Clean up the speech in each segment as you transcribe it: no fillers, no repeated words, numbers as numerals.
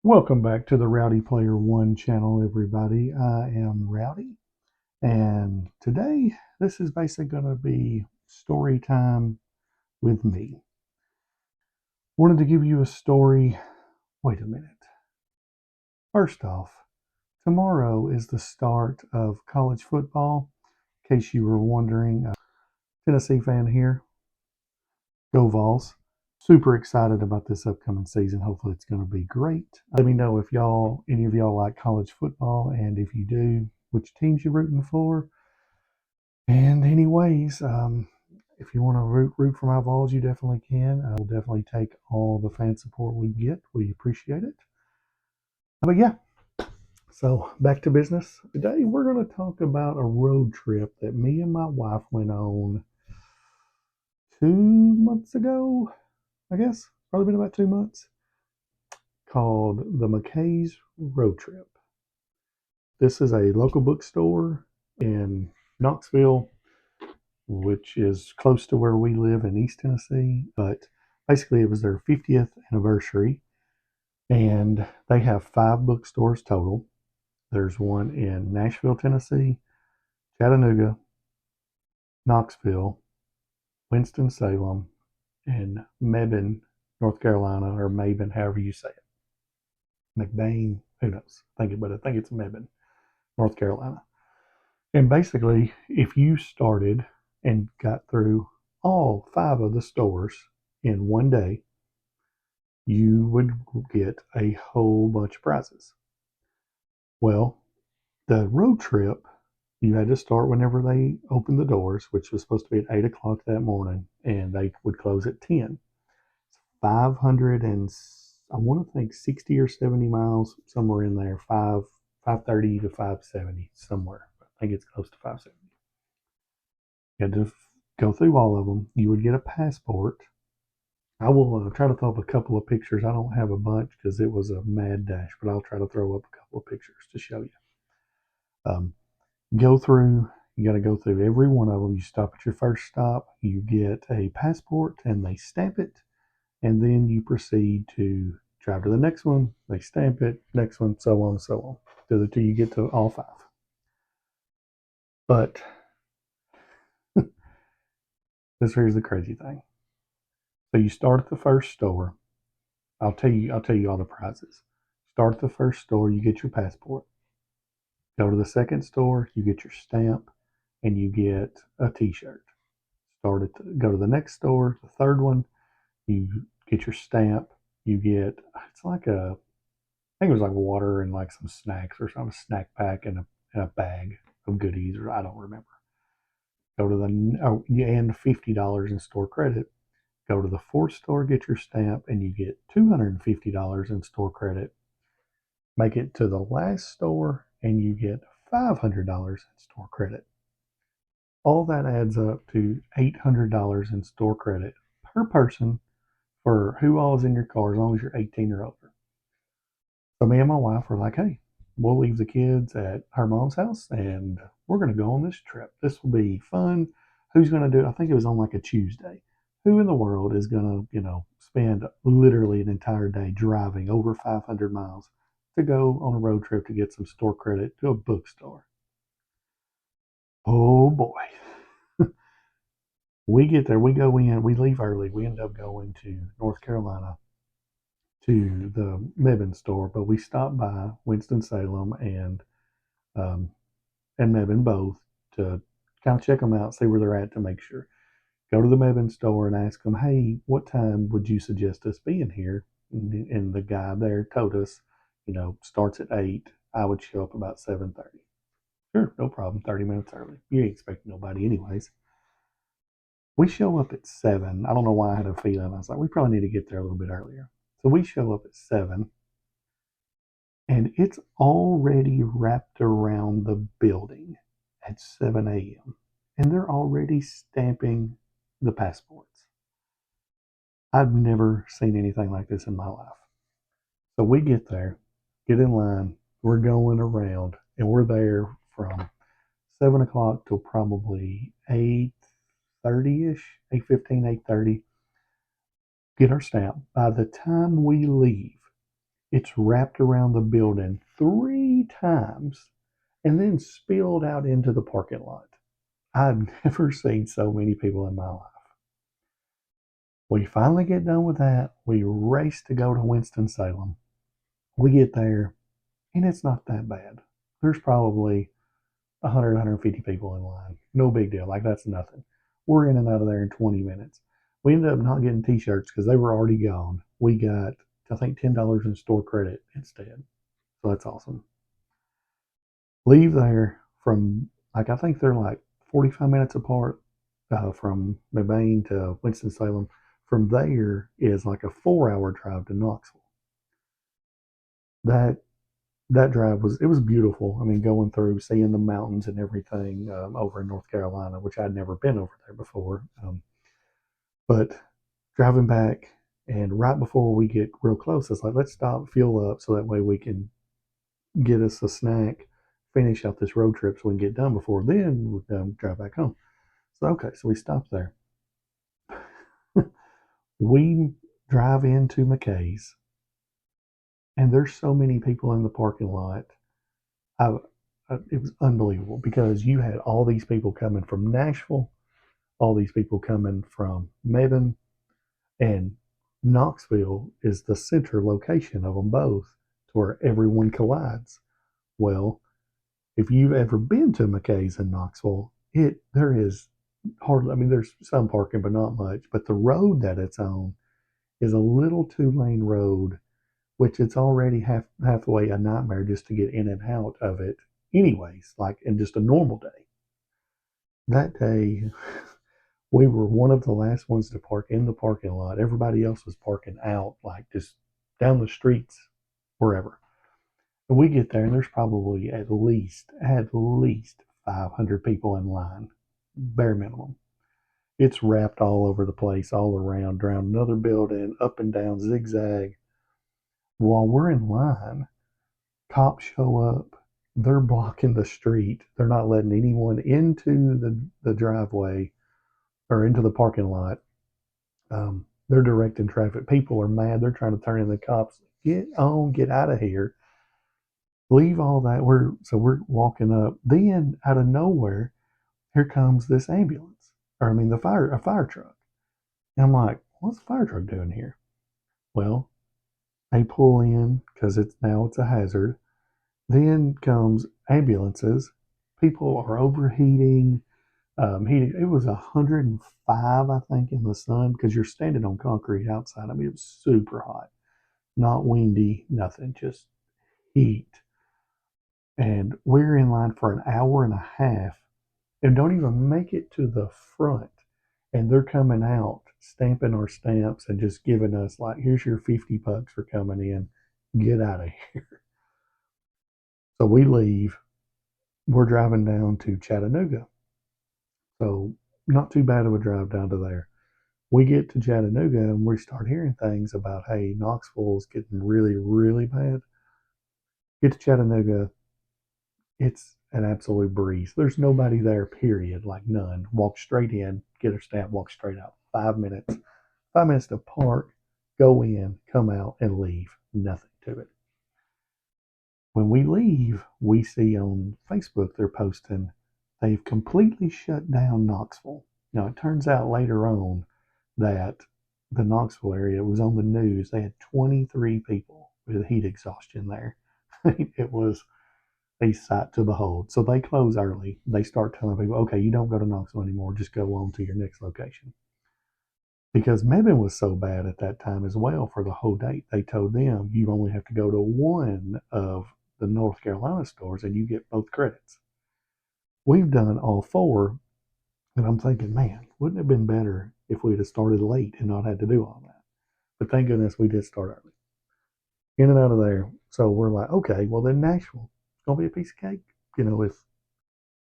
Welcome back to the Rowdy Player One channel, everybody. I am Rowdy, and today this is basically going to be story time with me. Wanted to give you a story. Wait a minute. First off, tomorrow is the start of college football. In case you were wondering, Tennessee fan here. Go Vols. Super excited about this upcoming season. Hopefully it's going to be great. Let me know if any of y'all like college football, and if you do, which teams you're rooting for. And anyways, if you want to root for my Vols, you definitely can. I will definitely take all the fan support we get. We appreciate it. But yeah, so back to business. Today we're going to talk about a road trip that me and my wife went on 2 months ago, I guess. Probably been about 2 months. Called the McKay's Road Trip. This is a local bookstore in Knoxville, which is close to where we live in East Tennessee. But basically, it was their 50th anniversary, and they have 5 bookstores total. There's one in Nashville, Tennessee, Chattanooga, Knoxville, Winston-Salem, and Mebane, North Carolina, or Maben, however you say it. McBain, who knows? I think it's Mebane, North Carolina. And basically, if you started and got through all 5 of the stores in one day, you would get a whole bunch of prizes. Well, the road trip, you had to start whenever they opened the doors, which was supposed to be at 8 o'clock that morning, and they would close at 10. 500 and I want to think 60 or 70 miles, somewhere in there, 530 to 570, somewhere. I think it's close to 570. You had to go through all of them. You would get a passport. I will try to throw up a couple of pictures. I don't have a bunch because it was a mad dash, but I'll try to throw up a couple of pictures to show you. Um, go through, you got to go through every one of them. You stop at your first stop, you get a passport, and they stamp it, and then you proceed to drive to the next one. They stamp it, next one, so on and so on, till you get to all 5. But here's the crazy thing. So you start at the first store. I'll tell you all the prizes. Start at the first store, you get your passport. Go to the second store, you get your stamp, and you get a T-shirt. Go to the next store, the third one, you get your stamp. You get it's like I think it was like water and like some snacks or some snack pack and a bag of goodies, or I don't remember. Go to and $50 in store credit. Go to the fourth store, get your stamp, and you get $250 in store credit. Make it to the last store, and you get $500 in store credit. All that adds up to $800 in store credit per person for who all is in your car, as long as you're 18 or older. So me and my wife were like, hey, we'll leave the kids at her mom's house, and we're going to go on this trip. This will be fun. Who's going to do it? I think it was on like a Tuesday. Who in the world is going to, spend literally an entire day driving over 500 miles to go on a road trip to get some store credit to a bookstore? Oh boy. We get there, we go in, we leave early. We end up going to North Carolina to the Mebane store, but we stopped by Winston-Salem um, and Mebane both to kind of check them out, see where they're at to make sure. Go to the Mebane store and ask them, hey, what time would you suggest us being here? And the guy there told us, starts at 8. I would show up about 7:30. Sure, no problem. 30 minutes early. You ain't expecting nobody anyways. We show up at 7. I don't know why I had a feeling. I was like, we probably need to get there a little bit earlier. So we show up at 7, and it's already wrapped around the building at 7 a.m. And they're already stamping the passports. I've never seen anything like this in my life. So we get there, get in line, we're going around, and we're there from 7 o'clock till probably 8:30ish, 8:15, 8:30. Get our stamp. By the time we leave, It's wrapped around the building 3 times and then spilled out into the parking lot. I've never seen so many people in my life. We finally get done with that. We race to go to Winston-Salem. We get there, and it's not that bad. There's probably 100, 150 people in line. No big deal. Like, that's nothing. We're in and out of there in 20 minutes. We ended up not getting t-shirts because they were already gone. We got, I think, $10 in store credit instead. So that's awesome. Leave there from, like, I think they're like 45 minutes apart from McBain to Winston-Salem. From there is like a 4-hour drive to Knoxville. That drive was beautiful. I mean, going through, seeing the mountains and everything over in North Carolina, which I'd never been over there before. But driving back, and right before we get real close, it's like, let's stop, fuel up, so that way we can get us a snack, finish out this road trip so we can get done before then we'll drive back home. So, okay, so we stop there. We drive into McKay's, and there's so many people in the parking lot. It was unbelievable because you had all these people coming from Nashville, all these people coming from Mebane, and Knoxville is the center location of them both, to where everyone collides. Well, if you've ever been to McKay's in Knoxville, there is hardly, I mean, there's some parking, but not much. But the road that it's on is a little 2-lane road, which it's already halfway a nightmare just to get in and out of it. Anyways, like in just a normal day. That day, we were one of the last ones to park in the parking lot. Everybody else was parking out, like just down the streets, wherever. And we get there, and there's probably at least 500 people in line, bare minimum. It's wrapped all over the place, all around another building, up and down, zigzag. While we're in line, cops show up. They're blocking the street. They're not letting anyone into the driveway or into the parking lot. They're directing traffic. People are mad. They're trying to turn in the cops. Get on, get out of here. Leave all that. We're walking up. Then out of nowhere, here comes this ambulance, or I mean a fire truck. And I'm like, what's the fire truck doing here? Well, they pull in because it's a hazard. Then comes ambulances. People are overheating. It was 105, I think, in the sun because you're standing on concrete outside. I mean, it was super hot, not windy, nothing, just heat. And we're in line for an hour and a half and don't even make it to the front. And they're coming out, stamping our stamps and just giving us, like, here's your $50 for coming in. Get out of here. So we leave. We're driving down to Chattanooga. So not too bad of a drive down to there. We get to Chattanooga and we start hearing things about, hey, Knoxville's getting really, really bad. Get to Chattanooga, it's an absolute breeze. There's nobody there, period, like none. Walk straight in, get a stamp, walk straight out. 5 minutes. 5 minutes to park, go in, come out, and leave. Nothing to it. When we leave, we see on Facebook they're posting they've completely shut down Knoxville. Now, it turns out later on that the Knoxville area was on the news. They had 23 people with heat exhaustion there. It was a sight to behold. So they close early. They start telling people, okay, you don't go to Knoxville anymore. Just go on to your next location. Because Mebane was so bad at that time as well for the whole date. They told them you only have to go to one of the North Carolina stores and you get both credits. We've done all 4, and I'm thinking, man, wouldn't it have been better if we'd have started late and not had to do all that? But thank goodness we did start early. In and out of there. So we're like, okay, well then Nashville, it's gonna be a piece of cake.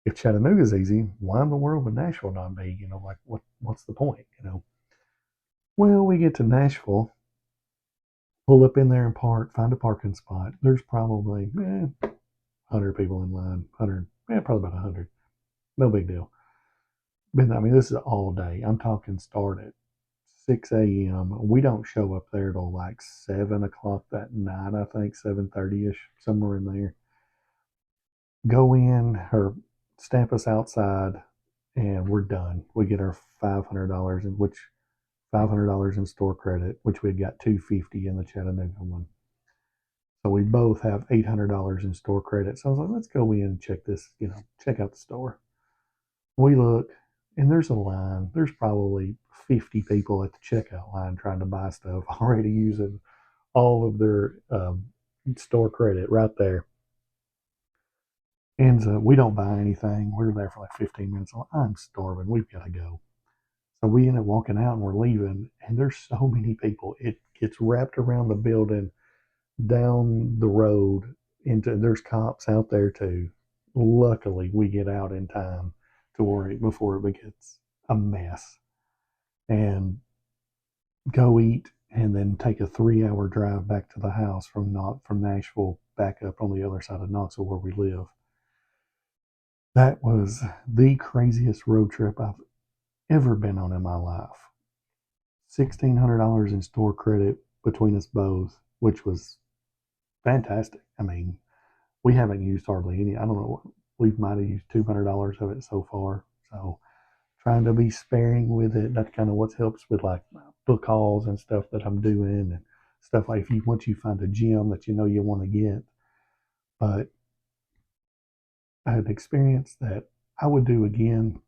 If Chattanooga's easy, why in the world would Nashville not be? Like what's the point? Well, we get to Nashville, pull up in there and park, find a parking spot. There's probably 100 people in line, 100, probably about 100. No big deal. But I mean, this is all day. I'm talking start at 6 a.m. We don't show up there till like 7 o'clock that night, I think, 7:30 ish, somewhere in there. Go in or stamp us outside, and we're done. We get our $500 in which $500 in store credit, which we had got 250 in the Chattanooga one. So we both have $800 in store credit. So I was like, let's go in and check this, check out the store. We look, and there's a line. There's probably 50 people at the checkout line trying to buy stuff, already using all of their store credit right there. And we don't buy anything. We were there for like 15 minutes. I'm starving. We've got to go. So we end up walking out and we're leaving, and there's so many people. It gets wrapped around the building, down the road, into there's cops out there too. Luckily, we get out in time to worry before it gets a mess, and go eat, and then take a 3 hour drive back to the house from Nashville back up on the other side of Knoxville where we live. That was the craziest road trip I've ever been on in my life. $1,600 in store credit between us both, which was fantastic. I mean, we haven't used hardly any. I don't know. We might have used $200 of it so far. So trying to be sparing with it. That's kind of what helps with like book hauls and stuff that I'm doing, and stuff like once you find a gym that you know you want to get. But I had an experience that I would do again.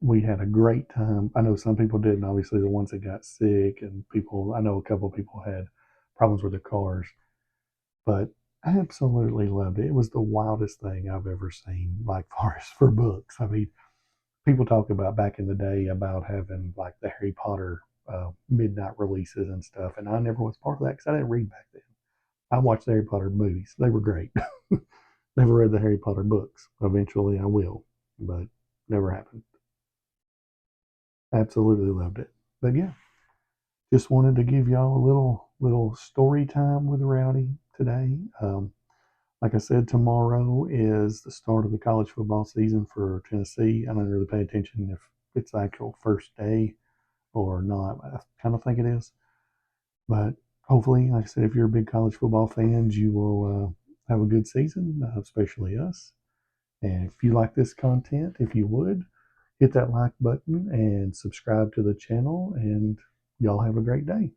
We had a great time. I know some people didn't, obviously the ones that got sick, and I know a couple of people had problems with their cars, but I absolutely loved it. It was the wildest thing I've ever seen, like far as for books. I mean, people talk about back in the day about having like the Harry Potter midnight releases and stuff, and I never was part of that because I didn't read back then. I watched the Harry Potter movies. They were great. Never read the Harry Potter books. Eventually I will, but never happened. Absolutely loved it. But yeah, just wanted to give y'all a little story time with Rowdy today. Like I said, tomorrow is the start of the college football season for Tennessee. I don't really pay attention if it's the actual first day or not. I kind of think it is. But hopefully, like I said, if you're a big college football fan, you will have a good season, especially us. And if you like this content, if you would, hit that like button and subscribe to the channel. And y'all have a great day.